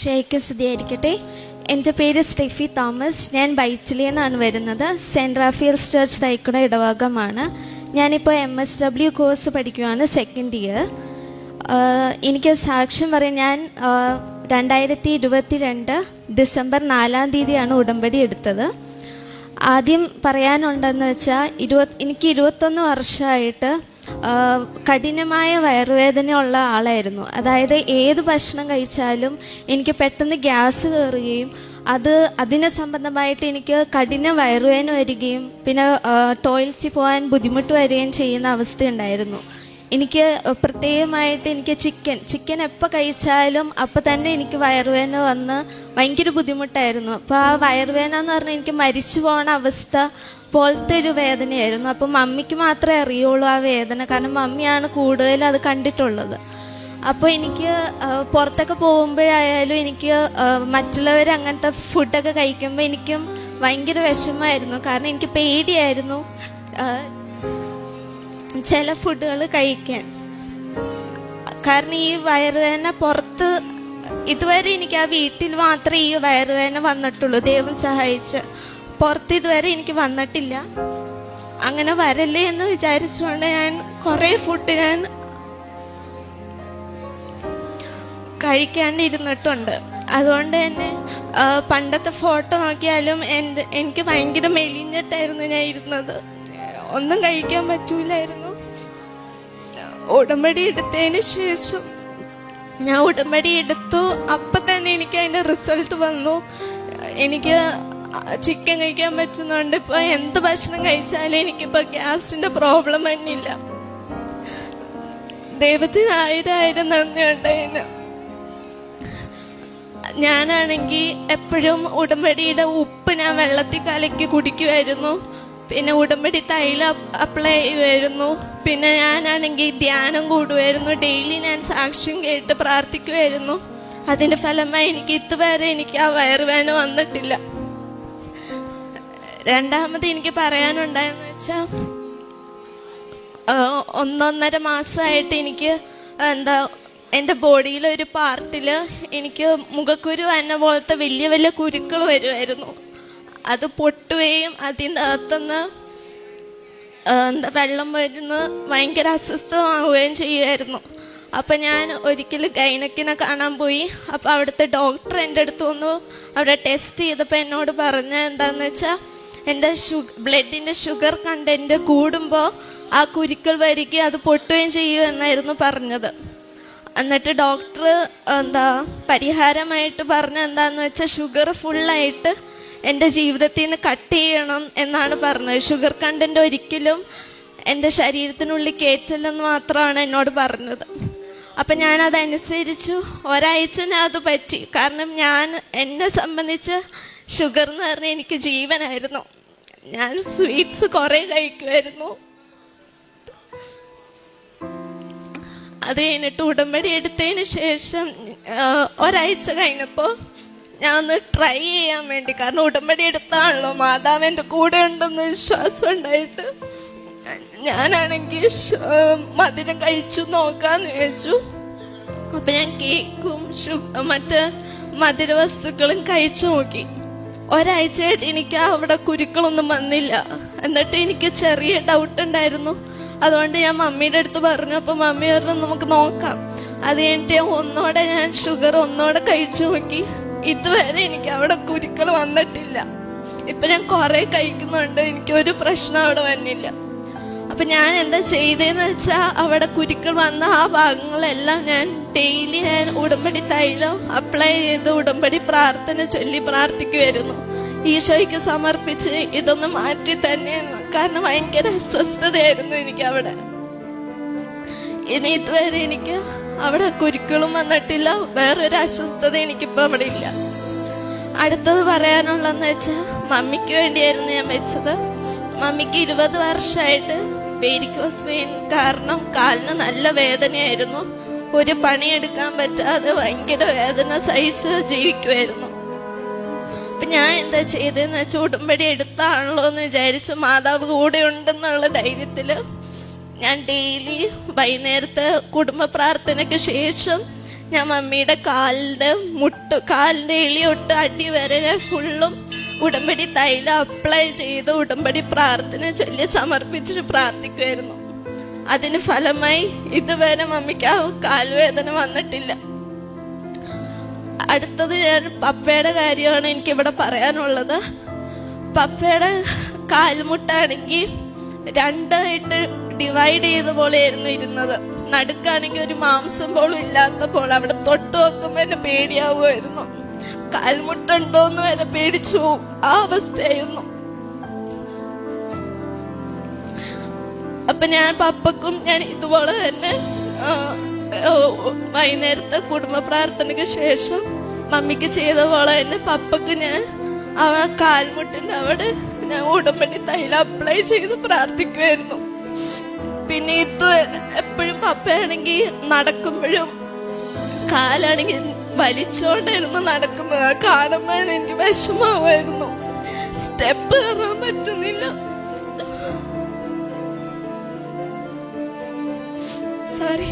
Shake സ്തുതിയായിരിക്കട്ടെ. എൻ്റെ പേര് സ്റ്റെഫി തോമസ്. ഞാൻ ബൈച്ചിലിൽ നിന്നാണ് വരുന്നത്. സെൻറ്റ് റാഫേൽസ് ചർച്ച് തൈക്കുട ഇടവകമാണ്. ഞാനിപ്പോൾ MSW കോഴ്സ് പഠിക്കുകയാണ്, സെക്കൻഡ് ഇയർ. എനിക്ക് സാക്ഷ്യം പറയാൻ, ഞാൻ 2022 ഡിസംബർ 4-ാം തീയതിയാണ് ഉടമ്പടി എടുത്തത്. ആദ്യം പറയാനുണ്ടെന്ന് വെച്ചാൽ എനിക്ക് 21 വർഷമായിട്ട് കഠിനമായ വയറുവേദനയുള്ള ആളായിരുന്നു. അതായത് ഏത് ഭക്ഷണം കഴിച്ചാലും എനിക്ക് പെട്ടെന്ന് ഗ്യാസ് കയറുകയും അതിന് സംബന്ധമായിട്ട് എനിക്ക് കഠിന വയറുവേദന വരികയും പിന്നെ ടോയ്ലറ്റിൽ പോകാൻ ബുദ്ധിമുട്ട് വരികയും ചെയ്യുന്ന അവസ്ഥയുണ്ടായിരുന്നു. എനിക്ക് പ്രത്യേകമായിട്ട് എനിക്ക് ചിക്കൻ എപ്പോൾ കഴിച്ചാലും അപ്പോൾ തന്നെ എനിക്ക് വയറുവേദന വന്ന് ഭയങ്കര ബുദ്ധിമുട്ടായിരുന്നു. അപ്പോൾ ആ വയറുവേദന എന്ന് പറഞ്ഞാൽ എനിക്ക് മരിച്ചു പോകുന്ന അവസ്ഥ പോലത്തെ ഒരു വേദനയായിരുന്നു. അപ്പം മമ്മിക്ക് മാത്രമേ അറിയുള്ളൂ ആ വേദന, കാരണം മമ്മിയാണ് കൂടുതലും അത് കണ്ടിട്ടുള്ളത്. അപ്പോൾ എനിക്ക് പുറത്തൊക്കെ പോകുമ്പോഴായാലും എനിക്ക് മറ്റുള്ളവർ അങ്ങനത്തെ ഫുഡൊക്കെ കഴിക്കുമ്പോൾ എനിക്കും ഭയങ്കര വിഷമമായിരുന്നു. കാരണം എനിക്ക് പേടിയായിരുന്നു ചില ഫുഡുകൾ കഴിക്കാൻ. കാരണം ഈ വയറുവേദന പുറത്ത് ഇതുവരെ എനിക്ക് ആ വീട്ടിൽ മാത്രമേ ഈ വയറുവേദന വന്നിട്ടുള്ളൂ. ദൈവം സഹായിച്ച് പുറത്ത് ഇതുവരെ എനിക്ക് വന്നിട്ടില്ല. അങ്ങനെ വരല്ലേ എന്ന് വിചാരിച്ചുകൊണ്ട് ഞാൻ കുറേ ഫുഡ് ഞാൻ കഴിക്കാണ്ടിരുന്നിട്ടുണ്ട്. അതുകൊണ്ട് തന്നെ പണ്ടത്തെ ഫോട്ടോ നോക്കിയാലും എനിക്ക് ഭയങ്കര മെലിഞ്ഞിട്ടായിരുന്നു ഞാൻ ഇരുന്നത്. ഒന്നും കഴിക്കാൻ പറ്റൂലായിരുന്നു. ഉടമ്പടി എടുത്തതിന് ശേഷം ഞാൻ ഉടമ്പടി എടുത്തു. അപ്പം തന്നെ എനിക്ക് അതിൻ്റെ റിസൾട്ട് വന്നു. എനിക്ക് ചിക്കൻ കഴിക്കാൻ പറ്റുന്നുണ്ട്. ഇപ്പോൾ എന്ത് ഭക്ഷണം കഴിച്ചാലും എനിക്കിപ്പോൾ ഗ്യാസിൻ്റെ പ്രോബ്ലം തന്നെയില്ല. ദൈവത്തിന് 1000 നന്ദിയുണ്ട്. ഞാനാണെങ്കിൽ എപ്പോഴും ഉടമ്പടിയുടെ ഉപ്പ് ഞാൻ വെള്ളത്തിൽ കലക്കി കുടിക്കുമായിരുന്നു. പിന്നെ ഉടമ്പടി തൈലം അപ്ലൈ ചെയ്യുമായിരുന്നു. പിന്നെ ഞാനാണെങ്കിൽ ധ്യാനം കൂടുമായിരുന്നു. ഡെയിലി ഞാൻ സാക്ഷ്യം കേട്ട് പ്രാർത്ഥിക്കുമായിരുന്നു. അതിൻ്റെ ഫലമായി എനിക്ക് ഇതുവരെ എനിക്ക് ആ വയറുവേദന വന്നിട്ടില്ല. രണ്ടാമത് എനിക്ക് പറയാനുണ്ടായെന്ന് വെച്ചാൽ 1.5 മാസമായിട്ട് എനിക്ക് എൻ്റെ ബോഡിയിലൊരു പാർട്ടിൽ എനിക്ക് മുഖക്കുരു എന്ന പോലത്തെ വലിയ വലിയ കുരുക്കൾ വരുമായിരുന്നു. അത് പൊട്ടുകയും അതിൻ്റെ അകത്തുനിന്ന് വെള്ളം വരുന്ന ഭയങ്കര അസ്വസ്ഥമാവുകയും ചെയ്യുമായിരുന്നു. അപ്പം ഞാൻ ഒരിക്കൽ ഗൈനക്കിനെ കാണാൻ പോയി. അപ്പോൾ അവിടുത്തെ ഡോക്ടർ എൻ്റെ അടുത്ത് വന്നു. അവിടെ ടെസ്റ്റ് ചെയ്തപ്പോൾ എന്നോട് പറഞ്ഞ എന്താണെന്ന് വെച്ചാൽ എൻ്റെ ബ്ലഡിൻ്റെ ഷുഗർ കണ്ടൻറ്റ് കൂടുമ്പോൾ ആ കുരുക്കൾ വരികയും അത് പൊട്ടുകയും ചെയ്യും എന്നായിരുന്നു പറഞ്ഞത്. എന്നിട്ട് ഡോക്ടർ പരിഹാരമായിട്ട് പറഞ്ഞ എന്താണെന്ന് വെച്ചാൽ ഷുഗർ ഫുള്ളായിട്ട് എൻ്റെ ജീവിതത്തിൽ നിന്ന് കട്ട് ചെയ്യണം എന്നാണ് പറഞ്ഞത്. ഷുഗർ കണ്ടൻറ്റ് ഒരിക്കലും എൻ്റെ ശരീരത്തിനുള്ളിൽ കയറ്റില്ലെന്ന് മാത്രമാണ് എന്നോട് പറഞ്ഞത്. അപ്പം ഞാനതനുസരിച്ചു. ഒരാഴ്ച അത് പറ്റി. കാരണം എന്നെ സംബന്ധിച്ച് ഷുഗർ എന്ന് പറഞ്ഞാൽ എനിക്ക് ജീവനായിരുന്നു. ഞാൻ സ്വീറ്റ്സ് കുറേ കഴിക്കുമായിരുന്നു. അത് കഴിഞ്ഞിട്ട് ഉടമ്പടി എടുത്തതിന് ശേഷം ഒരാഴ്ച കഴിഞ്ഞപ്പോൾ ഞാൻ ഒന്ന് ട്രൈ ചെയ്യാൻ വേണ്ടി, കാരണം ഉടമ്പടി എടുത്താണല്ലോ മാതാവ് എൻ്റെ കൂടെ ഉണ്ടെന്ന് വിശ്വാസം ഉണ്ടായിട്ട് ഞാനാണെങ്കിൽ മധുരം കഴിച്ചു നോക്കാമെന്ന് വിചാരിച്ചു. അപ്പം ഞാൻ കേക്കും മറ്റ് മധുര വസ്തുക്കളും കഴിച്ചു നോക്കി. ഒരാഴ്ചയായിട്ട് എനിക്ക് അവിടെ കുരുക്കളൊന്നും വന്നില്ല. എന്നിട്ട് എനിക്ക് ചെറിയ ഡൗട്ട് ഉണ്ടായിരുന്നു. അതുകൊണ്ട് ഞാൻ മമ്മിയുടെ അടുത്ത് പറഞ്ഞു. അപ്പോൾ മമ്മി പറഞ്ഞു നമുക്ക് നോക്കാം. അത് കഴിഞ്ഞിട്ട് ഞാൻ ഷുഗർ ഒന്നോടെ കഴിച്ചു നോക്കി. ഇതുവരെ എനിക്ക് അവിടെ കുരുക്കൾ വന്നിട്ടില്ല. ഇപ്പം ഞാൻ കുറേ കഴിക്കുന്നുണ്ട്, എനിക്കൊരു പ്രശ്നം അവിടെ വന്നില്ല. അപ്പം ഞാൻ എന്താ ചെയ്തതെന്ന് വെച്ചാൽ അവിടെ കുരുക്കൾ വന്ന ആ ഭാഗങ്ങളെല്ലാം ഞാൻ ഡെയിലി ഞാൻ ഉടമ്പടി തൈലം അപ്ലൈ ചെയ്ത് ഉടമ്പടി പ്രാർത്ഥന ചൊല്ലി പ്രാർത്ഥിക്കുമായിരുന്നു. ഈശോയ്ക്ക് സമർപ്പിച്ച് ഇതൊന്ന് മാറ്റി തന്നെ, കാരണം ഭയങ്കര അസ്വസ്ഥതയായിരുന്നു എനിക്ക് അവിടെ. ഇനി ഇതുവരെ എനിക്ക് അവിടെ കുരുക്കളും വന്നിട്ടില്ല. വേറൊരു അസ്വസ്ഥത എനിക്കിപ്പോൾ അവിടെ ഇല്ല. അടുത്തത് പറയാനുള്ളതെന്ന് വെച്ചാൽ മമ്മിക്ക് വേണ്ടിയായിരുന്നു ഞാൻ വെച്ചത്. മമ്മിക്ക് 20 വർഷമായിട്ട് വെരിക്കോസ് വെയിൻ കാരണം കാലിന് നല്ല വേദനയായിരുന്നു. ഒരു പണിയെടുക്കാൻ പറ്റാതെ ഭയങ്കര വേദന സഹിച്ച് ജീവിക്കുമായിരുന്നു. അപ്പം ഞാൻ എന്താ ചെയ്തതെന്ന് വെച്ചാൽ ഉടമ്പടി എടുത്താണല്ലോ എന്ന് വിചാരിച്ചു മാതാവ് കൂടെ ഉണ്ടെന്നുള്ള ധൈര്യത്തിൽ ഞാൻ ഡെയിലി വൈകുന്നേരത്തെ കുടുംബ പ്രാർത്ഥനയ്ക്ക് ശേഷം ഞാൻ മമ്മിയുടെ കാലിൻ്റെ എളി തൊട്ട് അടി വരെ ഞാൻ ഫുള്ളും ഉടമ്പടി തൈലം അപ്ലൈ ചെയ്ത് ഉടമ്പടി പ്രാർത്ഥന ചൊല്ലി സമർപ്പിച്ചിട്ട് പ്രാർത്ഥിക്കുമായിരുന്നു. അതിന് ഫലമായി ഇതുവരെ മമ്മിക്ക് ആ കാൽവേദന വന്നിട്ടില്ല. അടുത്തത് ഞാൻ പപ്പയുടെ കാര്യമാണ് എനിക്കിവിടെ പറയാനുള്ളത്. പപ്പയുടെ കാൽമുട്ടാണെങ്കിൽ രണ്ടായിട്ട് ഡിവൈഡ് ചെയ്ത പോലെയായിരുന്നു ഇരുന്നത്. നടുക്കാണെങ്കിൽ ഒരു മാംസം പോലും ഇല്ലാത്ത പോലെ. അവിടെ തൊട്ട് നോക്കുമ്പോൾ എന്നെ പേടിയാവുമായിരുന്നു. കാൽമുട്ടുണ്ടോന്ന് വരെ പേടിച്ചു പോകും, ആ അവസ്ഥയായിരുന്നു. അപ്പൊ ഞാൻ പപ്പക്കും ഞാൻ ഇതുപോലെ തന്നെ വൈകുന്നേരത്തെ കുടുംബ പ്രാർത്ഥനയ്ക്ക് ശേഷം മമ്മിക്ക് ചെയ്ത പോലെ തന്നെ പപ്പക്ക് ഞാൻ അവളെ കാൽമുട്ടിന്റെ അവിടെ ഞാൻ ഉടമ്പടി തൈലം അപ്ലൈ ചെയ്ത് പ്രാർത്ഥിക്കുമായിരുന്നു. പിന്നെ ഇത് എപ്പോഴും പപ്പയാണെങ്കിൽ നടക്കുമ്പോഴും കാലാണെങ്കിൽ വലിച്ചോണ്ടായിരുന്നു നടക്കുന്നത്. കാണുമ്പോൾ എനിക്ക് വിഷമാവുമായിരുന്നു. സ്റ്റെപ്പ് കയറാൻ പറ്റുന്നില്ല. സോറി.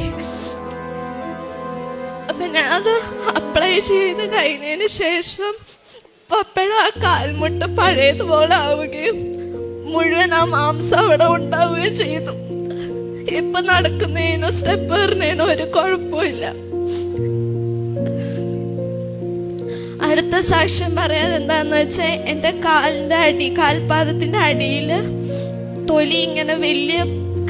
അപ്പൊ ഞാൻ അത് അപ്ലൈ ചെയ്ത് കഴിഞ്ഞതിന് ശേഷം പപ്പയുടെ ആ കാൽമുട്ട് പഴയതുപോലെ ആവുകയും മുഴുവൻ ആ മാംസം അവിടെ ഉണ്ടാവുകയും ചെയ്തു. ഇപ്പൊ നടക്കുന്നതിനോ സ്റ്റെപ്പ് കയറുന്നതിനോ ഒരു കുഴപ്പമില്ല. അടുത്ത സാക്ഷ്യം പറയാൻ എന്താന്ന് വെച്ചാൽ എൻ്റെ കാൽപാദത്തിന്റെ അടിയില് തൊലി ഇങ്ങനെ വലിയ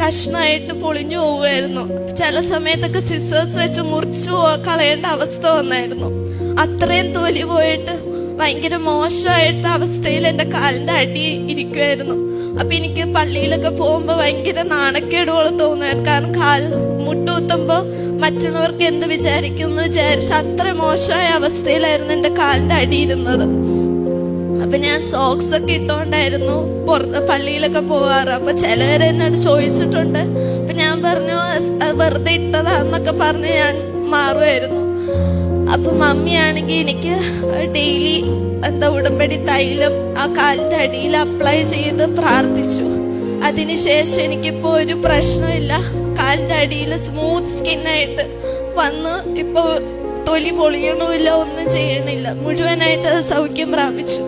കഷ്ണമായിട്ട് പൊളിഞ്ഞു പോവുമായിരുന്നു. ചില സമയത്തൊക്കെ സിസേഴ്സ് വെച്ച് മുറിച്ചു കളയേണ്ട അവസ്ഥ വന്നായിരുന്നു. അത്രയും തൊലി പോയിട്ട് ഭയങ്കര മോശമായിട്ട് അവസ്ഥയിൽ എൻ്റെ കാലിന്റെ അടി ഇരിക്കുമായിരുന്നു. അപ്പൊ എനിക്ക് പള്ളിയിലൊക്കെ പോകുമ്പോ ഭയങ്കര നാണക്കേട് പോലെ തോന്നുമായിരുന്നു. കാരണം കാൽ മുട്ടുകുത്തുമ്പോ മറ്റുള്ളവർക്ക് എന്ത് വിചാരിക്കും എന്ന് വിചാരിച്ച് അത്ര മോശമായ അവസ്ഥയിലായിരുന്നു എൻ്റെ കാലിന്റെ അടി ഇരുന്നത്. അപ്പൊ ഞാൻ സോക്സ് ഒക്കെ ഇട്ടോണ്ടായിരുന്നു പള്ളിയിലൊക്കെ പോവാറ്. അപ്പൊ ചിലവര് എന്നോട് ചോദിച്ചിട്ടുണ്ട്. അപ്പൊ ഞാൻ പറഞ്ഞു വെറുതെ ഇട്ടതാന്നൊക്കെ പറഞ്ഞ് ഞാൻ മാറുമായിരുന്നു. അപ്പൊ മമ്മിയാണെങ്കിൽ എനിക്ക് ഡെയിലി ഉടമ്പടി തൈലം ആ കാലിന്റെ അടിയിൽ അപ്ലൈ ചെയ്ത് പ്രാർത്ഥിച്ചു. അതിനുശേഷം എനിക്കിപ്പോ ഒരു പ്രശ്നമില്ല. കാലിന്റെ അടിയിൽ സ്മൂത്ത് സ്കിന്നായിട്ട് വന്ന് ഇപ്പൊ തൊലി പൊളിയണമില്ല, ഒന്നും ചെയ്യണില്ല. മുഴുവനായിട്ട് അത് സൗഖ്യം പ്രാപിച്ചു.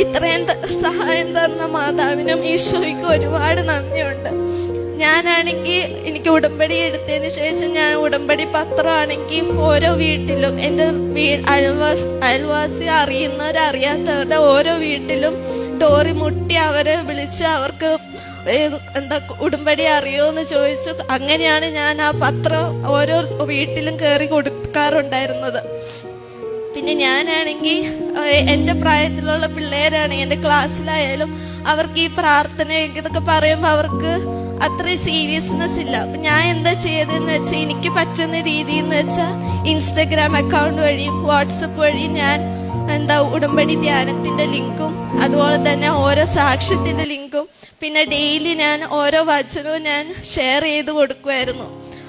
ഇത്രയും സഹായം തന്ന മാതാവിനും ഈശോയ്ക്കും ഒരുപാട് നന്ദിയുണ്ട്. ഞാനാണെങ്കിൽ എനിക്ക് ഉടമ്പടി എടുത്തതിന് ശേഷം ഞാൻ ഉടമ്പടി പത്രമാണെങ്കിൽ ഓരോ വീട്ടിലും എൻ്റെ അയൽവാസി അറിയുന്നവരറിയാത്തവരുടെ ഓരോ വീട്ടിലും ഡോറി മുട്ടി അവരെ വിളിച്ച് അവർക്ക് ഉടമ്പടി അറിയോന്ന് ചോദിച്ചു. അങ്ങനെയാണ് ഞാൻ ആ പത്രം ഓരോ വീട്ടിലും കയറി കൊടുക്കാറുണ്ടായിരുന്നത്. പിന്നെ ഞാനാണെങ്കിൽ എൻ്റെ പ്രായത്തിലുള്ള പിള്ളേരാണെങ്കിൽ എൻ്റെ ക്ലാസ്സിലായാലും അവർക്ക് ഈ പ്രാർത്ഥന ഇതൊക്കെ പറയുമ്പോൾ അവർക്ക് അത്രയും സീരിയസ്നെസ് ഇല്ല. അപ്പം ഞാൻ എന്താ ചെയ്തതെന്ന് വെച്ചാൽ എനിക്ക് പറ്റുന്ന രീതിയെന്ന് വെച്ചാൽ ഇൻസ്റ്റഗ്രാം അക്കൗണ്ട് വഴിയും വാട്സപ്പ് വഴിയും ഞാൻ ഉടമ്പടി ധ്യാനത്തിൻ്റെ ലിങ്കും അതുപോലെ തന്നെ ഓരോ സാക്ഷ്യത്തിൻ്റെ ലിങ്കും പിന്നെ ഡെയിലി ഞാൻ ഓരോ വചനവും ഞാൻ ഷെയർ ചെയ്ത് കൊടുക്കുമായിരുന്നു.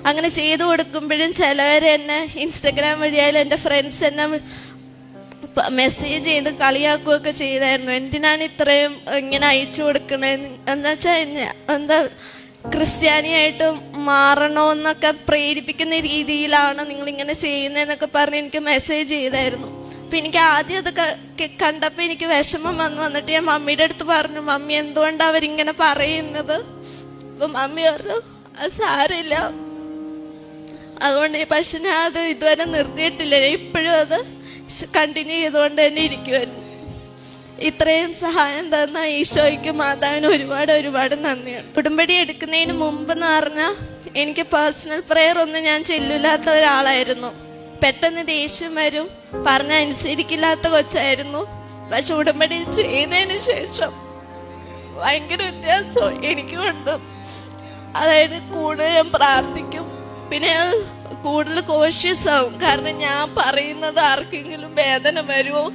അങ്ങനെ ചെയ്തു കൊടുക്കുമ്പോഴും ചിലവർ എന്നെ ഇൻസ്റ്റഗ്രാം വഴിയായാലും എൻ്റെ ഫ്രണ്ട്സ് എന്നെ മെസ്സേജ് ചെയ്ത് കളിയാക്കുകയൊക്കെ ചെയ്തായിരുന്നു. എന്തിനാണ് ഇത്രയും ഇങ്ങനെ അയച്ചു കൊടുക്കണത്, എന്നുവെച്ചാൽ ക്രിസ്ത്യാനിയായിട്ട് മാറണമെന്നൊക്കെ പ്രേരിപ്പിക്കുന്ന രീതിയിലാണ് നിങ്ങളിങ്ങനെ ചെയ്യുന്നതെന്നൊക്കെ പറഞ്ഞ് എനിക്ക് മെസ്സേജ് ചെയ്തായിരുന്നു. അപ്പം എനിക്ക് ആദ്യം അത് കണ്ടപ്പോൾ എനിക്ക് വിഷമം വന്നിട്ട് ഞാൻ മമ്മിയുടെ അടുത്ത് പറഞ്ഞു, മമ്മി എന്തുകൊണ്ടാണ് അവരിങ്ങനെ പറയുന്നത്? അപ്പം മമ്മി പറഞ്ഞു അത് സാരമില്ല, അതുകൊണ്ട് പക്ഷെ ഞാൻ അത് ഇതുവരെ നിർത്തിയിട്ടില്ല, ഇപ്പോഴും അത് കണ്ടിന്യൂ ചെയ്തുകൊണ്ട് തന്നെ ഇരിക്കുമായിരുന്നു. ഇത്രയും സഹായം തന്ന ഈശോയ്ക്കും മാതാവിനും ഒരുപാട് നന്ദിയുണ്ട്. ഉടമ്പടി എടുക്കുന്നതിന് മുമ്പ് എന്ന് പറഞ്ഞാൽ എനിക്ക് പേഴ്സണൽ പ്രെയർ ഒന്നും ഞാൻ ചെല്ലില്ലാത്ത ഒരാളായിരുന്നു. പെട്ടെന്ന് ദേഷ്യം വരും, പറഞ്ഞ അനുസരിക്കില്ലാത്ത കൊച്ചായിരുന്നു. പക്ഷെ ഉടമ്പടി ചെയ്തതിന് ശേഷം ഭയങ്കര വ്യത്യാസം എനിക്കുണ്ട്. അതായത് കൂടുതൽ ഞാൻ പ്രാർത്ഥിക്കും, പിന്നെ കൂടുതൽ കോഷ്യസ് ആവും. കാരണം ഞാൻ പറയുന്നത് ആർക്കെങ്കിലും വേദന വരുമോ,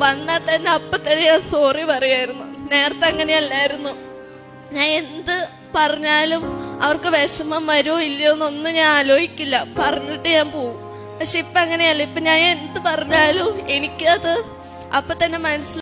വന്നാൽ തന്നെ അപ്പം തന്നെ ഞാൻ സോറി പറയായിരുന്നു. നേരത്തെ അങ്ങനെയല്ലായിരുന്നു. ഞാൻ എന്ത് പറഞ്ഞാലും അവർക്ക് വിഷമം വരുമോ ഇല്ലയോ എന്നൊന്നും ഞാൻ ആലോചിക്കില്ല, പറഞ്ഞിട്ട് ഞാൻ പോവും. പക്ഷെ ഇപ്പം അങ്ങനെയല്ല. ഇപ്പം ഞാൻ എന്ത് പറഞ്ഞാലും എനിക്കത് അപ്പം തന്നെ മനസ്സിലാവും.